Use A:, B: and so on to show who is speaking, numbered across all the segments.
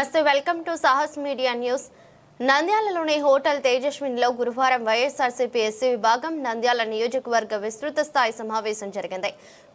A: నమస్తే welcome to Sahas media news. నంద్యాలలోని hotel తేజస్వినిలో గురువారం వైఎస్ఆర్సీపీ ఎస్సీ విభాగం నంద్యాల నియోజకవర్గ విస్తృత స్థాయి సమావేశం జరిగింది.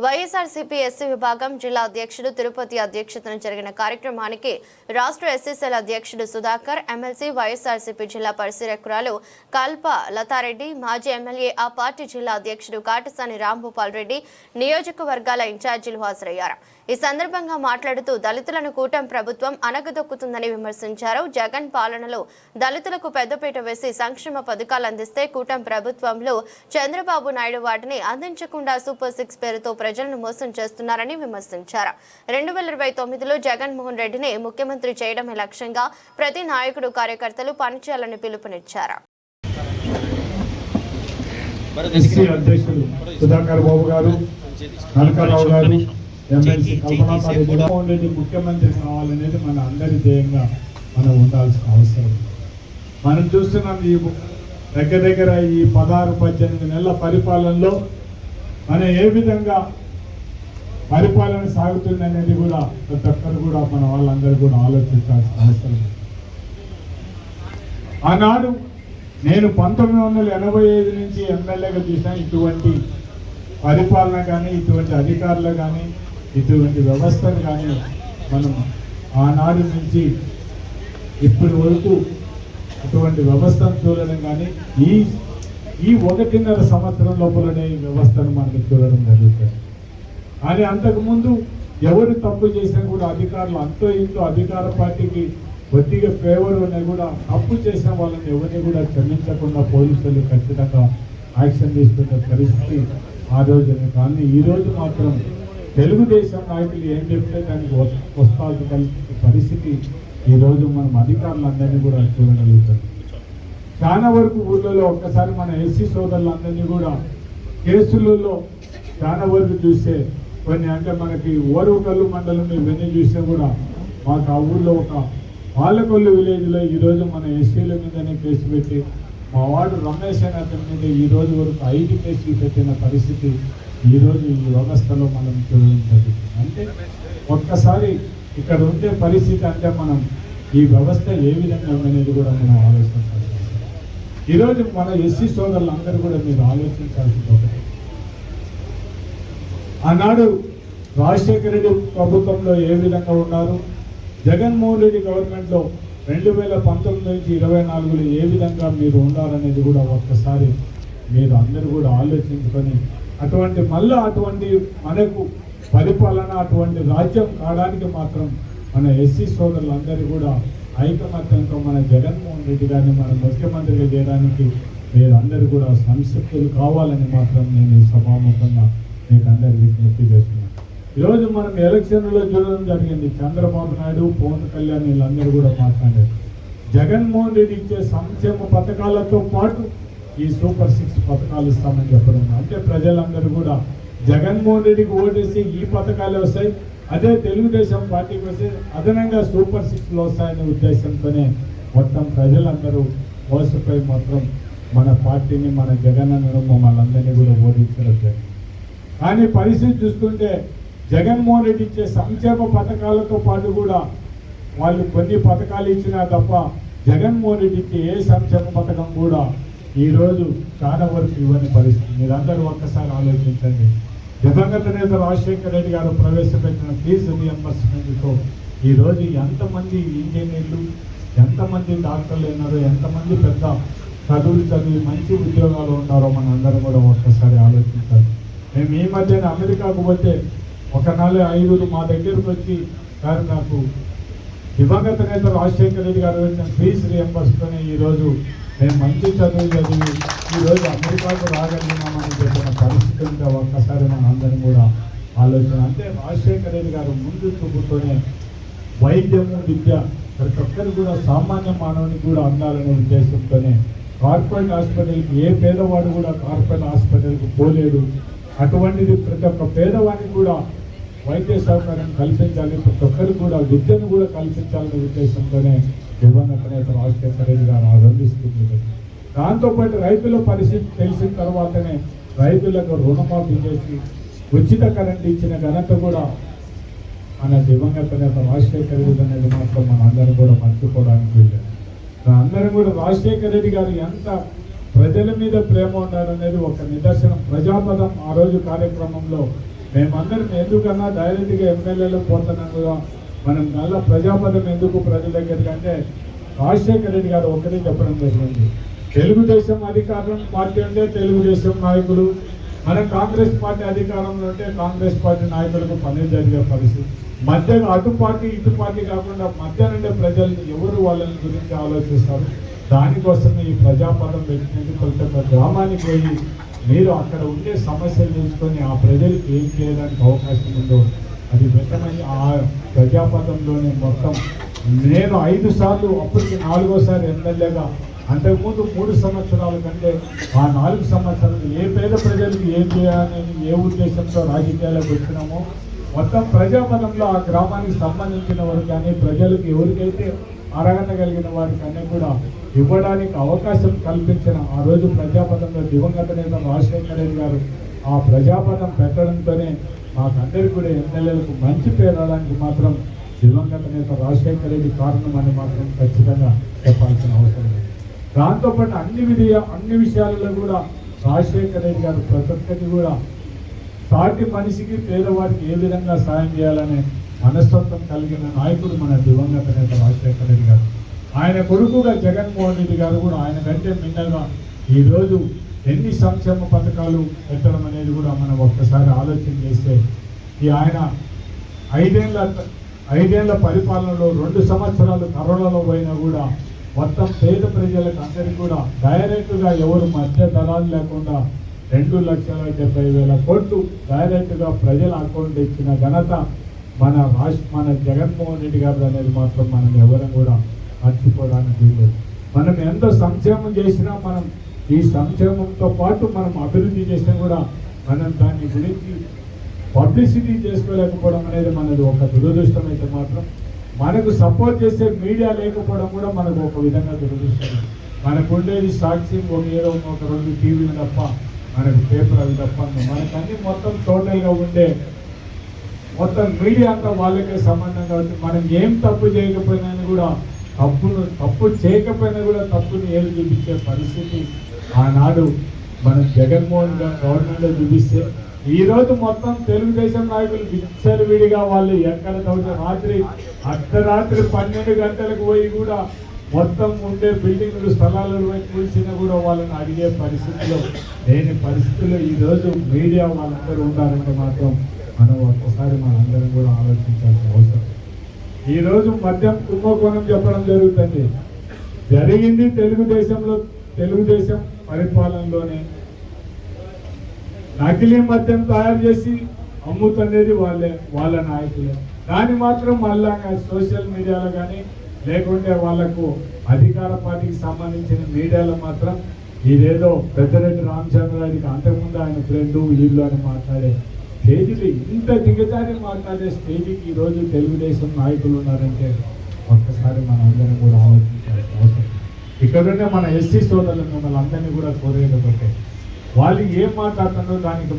A: వైఎస్ఆర్సీపీ ఎస్సీ విభాగం జిల్లా అధ్యక్షుడు తిరుపతి అధ్యక్షతన జరిగిన కార్యక్రమానికి రాష్ట్ర ఎస్సీసీఎల్ అధ్యక్షుడు సుధాకర్, ఎమ్మెల్సీ వైఎస్ఆర్సీపీ జిల్లా పరిశీలకురాలు కల్ప లతారెడ్డి, మాజీ ఎమ్మెల్యే ఆ పార్టీ జిల్లా అధ్యక్షుడు కాటసాని రాంభూపాల్ రెడ్డి, నియోజకవర్గాల ఇన్ఛార్జీలు హాజరయ్యారు. ఈ సందర్భంగా మాట్లాడుతూ దళితులను కూటమి ప్రభుత్వం అనగదొక్కుతుందని విమర్శించారు. జగన్ పాలనలో దళితులకు పెద్దపీట వేసి సంక్షేమ పథకాలు అందిస్తే కూటమి ప్రభుత్వంలో చంద్రబాబు నాయుడు వాటిని అందించకుండా సూపర్ 6 పేరుతో ప్రజలను మోసం చేస్తున్నారని విమర్శించారు. 2029లో జగన్మోహన్ రెడ్డిని ముఖ్యమంత్రి చేయడమే లక్ష్యంగా ప్రతి నాయకుడు, కార్యకర్తలు పనిచేయాలని పిలుపునిచ్చారు.
B: ముఖ్యమంత్రి కావాలనేది మన అందరి ధ్యేయంగా మనం ఉండాల్సిన అవసరం. మనం చూస్తున్నాం ఈ దగ్గర ఈ 16-18 నెలల పరిపాలనలో మనం ఏ విధంగా పరిపాలన సాగుతుంది అనేది కూడా ప్రతి ఒక్కరు కూడా మన వాళ్ళందరూ కూడా ఆలోచించాల్సిన అవసరం. ఆనాడు నేను 1985 నుంచి ఎమ్మెల్యేగా చూసిన ఇటువంటి పరిపాలన కానీ, ఇటువంటి అధికారులు కానీ, ఇటువంటి వ్యవస్థను కానీ మనం ఆనాడు నుంచి ఇప్పటి వరకు అటువంటి వ్యవస్థను చూడడం కానీ ఈ 1.5 సంవత్సరం లోపలనే ఈ వ్యవస్థను మనకు చూడడం జరుగుతుంది. కానీ అంతకుముందు ఎవరు తప్పు చేసినా కూడా అధికారులు అంతో ఇంతో అధికార పార్టీకి కొద్దిగా ఫేవర్ ఉన్నాయి కూడా తప్పు చేసిన వాళ్ళని ఎవరిని కూడా క్షమించకుండా పోలీసులు ఖచ్చితంగా యాక్షన్ తీసుకునే పరిస్థితి ఆ రోజునే. కానీ ఈరోజు మాత్రం తెలుగుదేశం నాయకులు ఏం చెప్తే దానికి వస్తాల్సిన పరిస్థితి ఈరోజు మనం అధికారులందరినీ కూడా చూడగలుగుతాం. చాలా వరకు ఊళ్ళలో ఒక్కసారి మన ఎస్సీ సోదరులందరినీ కూడా కేసులలో చాలా వరకు చూస్తే కొన్ని అంటే మనకి ఓరుకల్లు మండలం ఇవన్నీ చూస్తే కూడా మాకు ఆ ఊళ్ళో ఒక పాలకొల్లు విలేజ్లో ఈరోజు మన ఎస్సీల మీదనే కేసు పెట్టి మా వాడు రమేష్ అనే అతని మీద ఈరోజు వరకు 5 కేసులు పెట్టిన పరిస్థితి ఈరోజు ఈ వ్యవస్థలో మనం చూడడం జరుగుతుంది. అంటే ఒక్కసారి ఇక్కడ ఉండే పరిస్థితి అంటే మనం ఈ వ్యవస్థ ఏ విధంగా అనేది కూడా మనం ఆలోచించాలి. ఈరోజు మన ఎస్సీ సోదరులందరూ కూడా మీరు ఆలోచించాల్సింది ఒకటి. ఆనాడు రాజశేఖర రెడ్డి ప్రభుత్వంలో ఏ విధంగా ఉన్నారు, జగన్మోహన్ రెడ్డి గవర్నమెంట్లో 2019 నుంచి 24లో ఏ విధంగా మీరు ఉండాలనేది కూడా ఒక్కసారి మీరు అందరూ కూడా ఆలోచించుకొని అటువంటి మనకు పరిపాలన అటువంటి రాజ్యం కావడానికి మాత్రం మన ఎస్సీ సోదరులందరూ కూడా ఐకమత్యంతో మన జగన్మోహన్ రెడ్డి గారిని మన ముఖ్యమంత్రిగా చేయడానికి మీరు అందరూ కూడా సంసిద్ధులు కావాలని మాత్రం నేను ఈ సభాముఖంగా మీకు అందరికీ విజ్ఞప్తి చేస్తున్నాను. ఈరోజు మనం ఎలక్షన్లో చూడడం జరిగింది. చంద్రబాబు నాయుడు, పవన్ కళ్యాణ్ వీళ్ళందరూ కూడా మాట్లాడారు. జగన్మోహన్ రెడ్డి ఇచ్చే సంక్షేమ పథకాలతో పాటు ఈ సూపర్ 6 పథకాలు ఇస్తామని చెప్పడం. అంటే ప్రజలందరూ కూడా జగన్మోహన్ రెడ్డికి ఓటేసి ఈ పథకాలు వస్తాయి, అదే తెలుగుదేశం పార్టీకి వస్తే అదనంగా సూపర్ 6లో వస్తాయనే ఉద్దేశంతోనే మొత్తం ప్రజలందరూ మోసపోయి మొత్తం మన పార్టీని, మన జగనన్నను మమ్మల్ని అందరినీ కూడా ఓడించడం జరిగింది. కానీ పరిస్థితి చూస్తుంటే జగన్మోహన్ రెడ్డి ఇచ్చే సంక్షేమ పథకాలతో పాటు కూడా వాళ్ళు కొన్ని పథకాలు ఇచ్చినా తప్ప జగన్మోహన్ రెడ్డి ఇచ్చే ఏ సంక్షేమ పథకం కూడా ఈరోజు చాలా వరకు ఇవ్వని పరిస్థితి. మీరందరూ ఒక్కసారి ఆలోచించండి. దివంగత నేత రాజశేఖర రెడ్డి గారు ప్రవేశపెట్టిన ఫీజు రియంబర్స్మెంట్తో ఈరోజు ఎంతమంది ఇంజనీర్లు, ఎంతమంది డాక్టర్లు ఉన్నారో, ఎంతమంది పెద్ద చదువులు చదివి మంచి ఉద్యోగాలు ఉన్నారో మన అందరూ కూడా ఒక్కసారి ఆలోచించాలి. మేము ఈ మధ్యన అమెరికాకు పోతే ఒక 4-5 మా దగ్గరకు వచ్చి గారు నాకు దివంగత నేత రాజశేఖర రెడ్డి గారు పెట్టిన ఫీజు రియంబర్స్తోనే ఈరోజు మేము మంచి చదువు చదివి ఈరోజు అమెరికాకు రాగలిగినామని చెప్పిన పరిస్థితి ఉంటే ఒక్కసారి మన అందరం కూడా ఆలోచన. అంటే రాజశేఖర రెడ్డి గారు ముందు చూపుతోనే వైద్యము, విద్య ప్రతి ఒక్కరు కూడా సామాన్య మానవునికి కూడా అందాలనే ఉద్దేశంతోనే కార్పొరేట్ హాస్పిటల్కి ఏ పేదవాడు కూడా కార్పొరేట్ హాస్పిటల్కి పోలేడు. అటువంటిది ప్రతి ఒక్క పేదవాడికి కూడా వైద్య సౌకర్యం కల్పించాలి, ప్రతి ఒక్కరికి కూడా విద్యను కూడా కల్పించాలనే ఉద్దేశంతోనే దివంగత నేత రాజశేఖర రెడ్డి గారు ఆరంభిస్తుంది. దాంతోపాటు రైతుల పరిస్థితి తెలిసిన తర్వాతనే రైతులకు రుణమాఫీ చేసి ఉచిత కరెంట్ ఇచ్చిన ఘనత కూడా మన దివంగత నేత రాజశేఖర రెడ్డి అనేది మాత్రం మన అందరం కూడా మర్చిపోవడానికి వీల్లేదు. అందరం కూడా రాజశేఖర రెడ్డి గారు ఎంత ప్రజల మీద ప్రేమ ఉన్నారనేది ఒక నిదర్శనం. ప్రజాపదం ఆ రోజు కార్యక్రమంలో మేమందరం ఎందుకన్నా డైరెక్ట్గా ఎమ్మెల్యేలు పోతున్నాగా మనం నల్ల ప్రజాపదం ఎందుకు ప్రజల దగ్గరికి అంటే రాజశేఖర రెడ్డి గారు ఒకటే చెప్పడం జరిగింది. తెలుగుదేశం అధికారం పార్టీ అంటే తెలుగుదేశం నాయకులు, మన కాంగ్రెస్ పార్టీ అధికారంలో ఉంటే కాంగ్రెస్ పార్టీ నాయకులకు పని జరిగే పరిస్థితి. మధ్య అటు పార్టీ ఇటు పార్టీ కాకుండా మధ్య నుండే ప్రజల్ని ఎవరు వాళ్ళని గురించి ఆలోచిస్తారు. దానికోసం ఈ ప్రజాపదం పెట్టినది. ప్రతి ఒక్క గ్రామానికి పోయి మీరు అక్కడ ఉండే సమస్యలు తెలుసుకొని ఆ ప్రజలకు ఏం చేయడానికి అవకాశం ఉందో అది పెట్టమని ఆ ప్రజాపదంలోనే మొత్తం నేను 5 సార్లు అప్పటికి 4వ ఎమ్మెల్యేగా, అంతకుముందు 3 సంవత్సరాల కంటే ఆ 4 సంవత్సరాలు ఏ పేద ప్రజలకు ఏం చేయాలని ఏ ఉద్దేశంతో రాజకీయాలకు వచ్చినామో మొత్తం ప్రజాపదంలో ఆ గ్రామానికి సంబంధించిన వారు కానీ ప్రజలకు ఎవరికైతే అర్హత కలిగిన వారికన్నా కూడా ఇవ్వడానికి అవకాశం కల్పించిన ఆ రోజు ప్రజాపదంలో దివంగత నేత రాజశేఖర రెడ్డి గారు ఆ ప్రజాపదం పెట్టడంతోనే మాకందరికీ కూడా ఎమ్మెల్యేలకు మంచి పేరు రావడానికి మాత్రం దివంగత నేత రాజశేఖర రెడ్డి కారణం అని మాత్రం ఖచ్చితంగా చెప్పాల్సిన అవసరం లేదు. దాంతోపాటు అన్ని విషయాలలో కూడా రాజశేఖర రెడ్డి గారు ప్రతి ఒక్కటి కూడా సాటి మనిషికి పేదవారికి ఏ విధంగా సాయం చేయాలనే మనస్తత్వం కలిగిన నాయకుడు మన దివంగత నేత రాజశేఖర రెడ్డి గారు. ఆయన కొడుకుగా జగన్మోహన్ రెడ్డి గారు కూడా ఆయన కంటే మిన్నగా ఈరోజు ఎన్ని సంక్షేమ పథకాలు పెట్టడం అనేది కూడా మనం ఒక్కసారి ఆలోచన చేస్తే ఈ ఆయన 5 ఏళ్ల పరిపాలనలో 2 సంవత్సరాలు కరోనాలో పోయినా కూడా మొత్తం పేద ప్రజలకు అందరికీ కూడా డైరెక్ట్గా ఎవరు మధ్య ధరాలు లేకుండా 2,70,000 కోట్లు డైరెక్ట్గా ప్రజల అకౌంట్ ఇచ్చిన ఘనత మన జగన్మోహన్ రెడ్డి గారు అనేది మాత్రం మనం ఎవరం కూడా మర్చిపోవడానికి లేదు. మనం ఎంత సంక్షేమం చేసినా మనం ఈ సంక్షేమంతో పాటు మనం అభివృద్ధి చేసినా కూడా మనం దాని గురించి పబ్లిసిటీ చేసుకోలేకపోవడం అనేది మనది ఒక దురదృష్టం. అయితే మాత్రం మనకు సపోర్ట్ చేసే మీడియా లేకపోవడం కూడా మనకు ఒక విధంగా దురదృష్టం. మనకు ఉండేది సాక్షి ఏదో ఒక 2 టీవీలు తప్ప మనకు పేపర్ అవి తప్ప మనకు అన్ని మొత్తం టోటల్గా ఉండే మొత్తం మీడియా అంతా వాళ్ళకే సంబంధం కాబట్టి మనం ఏం తప్పు చేయకపోయినా కూడా తప్పు చేయకపోయినా కూడా తప్పుని ఏది చూపించే పరిస్థితి ఆనాడు మనం జగన్మోహన్ గారు గవర్నమెంట్లో చూపిస్తే ఈరోజు మొత్తం తెలుగుదేశం నాయకులు విచ్చలవిడిగా వాళ్ళు ఎక్కడ అర్ధరాత్రి 12 గంటలకు పోయి కూడా మొత్తం ఉండే బిల్డింగ్లు స్థలాలను కూల్చినా కూడా వాళ్ళని అడిగే పరిస్థితిలో లేని పరిస్థితుల్లో ఈరోజు మీడియా వాళ్ళందరూ ఉన్నారంటే మాత్రం మనం ఒక్కసారి మనందరం కూడా ఆలోచించాల్సిన అవసరం. ఈరోజు మద్యం కుంభకోణం చెప్పడం జరుగుతుంది. జరిగింది తెలుగుదేశం పరిపాలనలోనే. నకిలీ మద్యం తయారు చేసి అమ్ముతున్నది వాళ్ళ నాయకులే. దాన్ని మాత్రం మళ్ళా సోషల్ మీడియాలో కానీ లేకుంటే వాళ్లకు అధికార పార్టీకి సంబంధించిన మీడియాలో మాత్రం ఇదేదో పెద్దరెడ్డి రామచంద్రారెడ్డికి అంతకుముందు ఆయన ఫ్రెండ్ వీళ్ళు అని మాట్లాడే స్టేజీలు, ఇంత దిగజారి మాట్లాడే స్టేజీకి ఈరోజు తెలుగుదేశం నాయకులు ఉన్నారంటే ఒక్కసారి మన అందరం కూడా ఆలోచించాల్సిన అవసరం. ఇక్కడుండే మన ఎస్సీ సోదరులు మిమ్మల్ని అందరినీ కూడా కోరేది ఒకటే, వాళ్ళు ఏం మాట్లాడుతున్నారో దానికి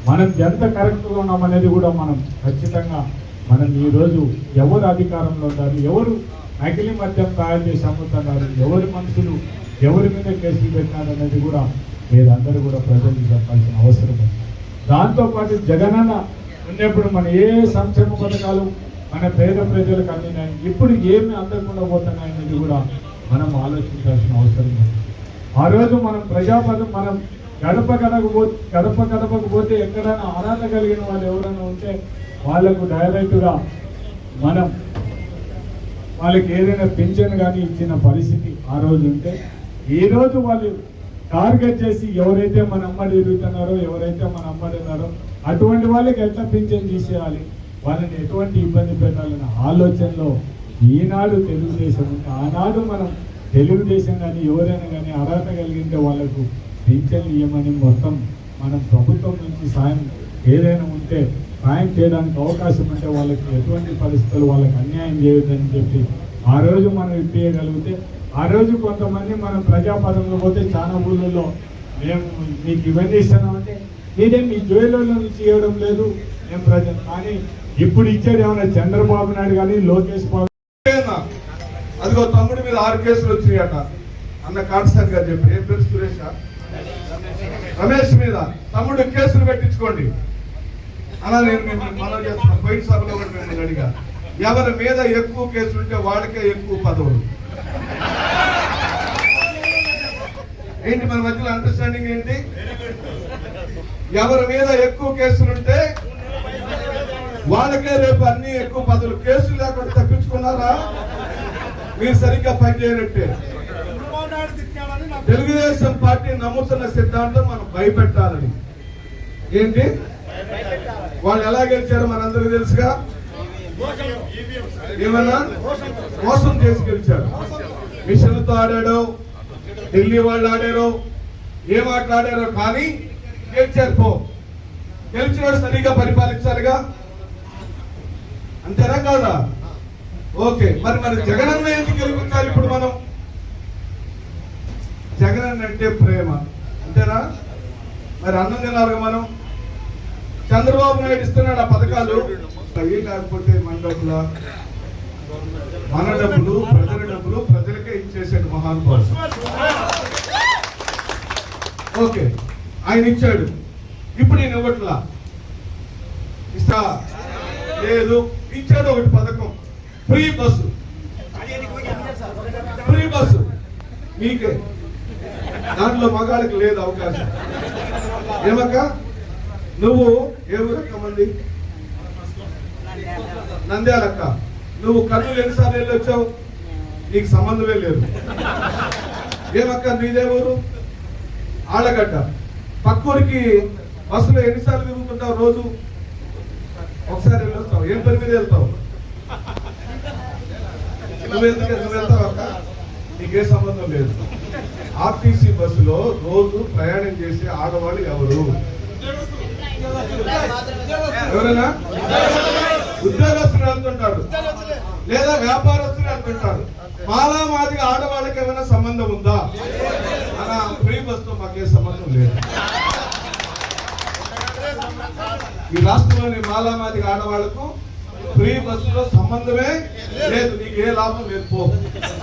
B: మనం ఎంత కరెక్ట్గా ఉన్నామనేది కూడా మనం ఖచ్చితంగా మనం ఈరోజు ఎవరు అధికారంలో ఉన్నారు, ఎవరు నకిలీ మద్యం తయారు చేసి అమ్ముతున్నారు, ఎవరి మనుషులు ఎవరి మీద కేసులు పెట్టినారు అనేది కూడా మీరందరూ కూడా ప్రజలకు చెప్పాల్సిన అవసరం ఉంది. దాంతోపాటు జగనన్న ఉన్నప్పుడు మన ఏ సంక్షేమ పథకాలు మన పేద ప్రజలకు అందినాయి, ఇప్పుడు ఏమి అందకుండా పోతున్నాయి అనేది కూడా మనం ఆలోచించాల్సిన అవసరం ఉంది. ఆ రోజు మనం ప్రజాపదం మనం గడపకు పోతే ఎక్కడైనా అర్హత కలిగిన వాళ్ళు ఎవరైనా ఉంటే వాళ్ళకు డైరెక్ట్గా మనం వాళ్ళకి ఏదైనా పింఛన్ కానీ ఇచ్చిన పరిస్థితి ఆ రోజు ఉంటే, ఈరోజు వాళ్ళు టార్గెట్ చేసి ఎవరైతే మన అమ్మడి ఎదుగుతున్నారో ఎవరైతే మన అమ్మడి ఉన్నారో అటువంటి వాళ్ళకి ఎట్లా పింఛన్ తీసేయాలి, వాళ్ళని ఎటువంటి ఇబ్బంది పెట్టాలన్న ఆలోచనలో ఈనాడు తెలుగుదేశం ఉంటే, ఆనాడు మనం తెలుగుదేశం కానీ ఎవరైనా కానీ అర్హత కలిగింటే వాళ్ళకు పింఛన్ ఇవ్వమని మొత్తం మనం ప్రభుత్వం నుంచి సాయం ఏదైనా ఉంటే సాయం చేయడానికి అవకాశం ఉంటే వాళ్ళకి ఎటువంటి పరిస్థితులు వాళ్ళకి అన్యాయం చేయొద్దని చెప్పి ఆ రోజు మనం ఇప్పించగలిగితే, ఆ రోజు కొంతమంది మనం ప్రజాపదంలో పోతే చాలా ఊళ్ళల్లో మేము మీకు ఇవన్నీ ఇస్తున్నామంటే మీరేం మీ జోయిలలో నుంచి ఇవ్వడం లేదు మేము కానీ ఇప్పుడు ఇచ్చేది ఏమైనా చంద్రబాబు నాయుడు కానీ లోకేష్ బాబు
C: అదిగో తమ్ముడి మీద 6 కేసులు వచ్చినాయట అన్న కాన్స్టెంట్ గారు చెప్పి ఏం పేరు సురేష్ రమేష్ మీద తమ్ముడు కేసులు పెట్టించుకోండి అలా నేను మనం చేస్తున్నా పోయిన సభలో కూడా మేము అడిగా ఎవరి మీద ఎక్కువ కేసులు ఉంటే వాడికే ఎక్కువ పదవులు ఏంటి మన మధ్యలో అండర్స్టాండింగ్ ఏంటి ఎవరి మీద ఎక్కువ కేసులుంటే వాళ్ళకే రేపు అన్ని ఎక్కువ పదవులు కేసులు లేకుండా తప్పించుకున్నారా మీరు సరిగ్గా పనిచేయనట్టే తెలుగుదేశం పార్టీ నమ్ముతున్న సిద్ధాంతం మనం భయపెట్టాలని ఏంటి వాళ్ళు ఎలా గెలిచారో మనందరికీ తెలుసుగా ఏమన్నా మోసం చేసి గెలిచారు మిషన్లతో ఆడాడో ఢిల్లీ వాళ్ళు ఆడారో ఏం ఆటలాడారో కానీ గెలిచారు పో గెలిచిన సరిగా పరిపాలించాలిగా అంతేనా కాదా ఓకే మరి జగనన్న ఎందుకు గెలిపించాలి ఇప్పుడు మనం జగనన్న అంటే ప్రేమ అంతేనా మరి అన్నం తినాలిగా మనం చంద్రబాబు నాయుడు ఇస్తున్నాడు ఆ పథకాలు అవి లేకపోతే మన డబ్బుల మన డబ్బులు ప్రజల డబ్బులు ప్రజలకే ఇచ్చేసాడు మహానుభావుడు ఓకే ఆయన ఇచ్చాడు ఇప్పుడు నేను ఇవ్వట్లా ఇస్తా లేదు ఇచ్చాడు ఒకటి పథకం ఫ్రీ బస్సు మీకే దాంట్లో మగాళ్ళకి లేదు అవకాశం ఏమక్క నువ్వు ఏ ఊరక్క మంది నంద్యాలక్క నువ్వు కర్నూలు ఎన్నిసార్లు వెళ్ళి వచ్చావు నీకు సంబంధమే లేదు ఏమక్క నీదే ఊరు ఆళ్ళగడ్డ పక్కూరికి బస్సులో ఎన్నిసార్లు తిరుగుతుంటావు రోజు ఒకసారి వెళ్ళొస్తావు ఏం పని మీద వెళ్తావు నువ్వు వెళ్తావు అక్క నీకే సంబంధం లేదు ఆర్టీసీ బస్సులో రోజు ప్రయాణం చేసే ఆడవాళ్ళు ఎవరు ఎవరైనా ఉద్యోగస్తులు వెళ్తుంటాడు లేదా వ్యాపారస్తులు వెళ్తుంటారు మాలా మాదిగా ఆడవాళ్ళకి ఏమైనా సంబంధం ఉందా అలా ఫ్రీ బస్సుతో మాకే సంబంధం లేదు ఈ రాష్ట్రంలోని మాలా మాదిగా ఆడవాళ్లకు ఫ్రీ బస్సులో సంబంధమే లేదు నీకు ఏ లాభం లేదు పో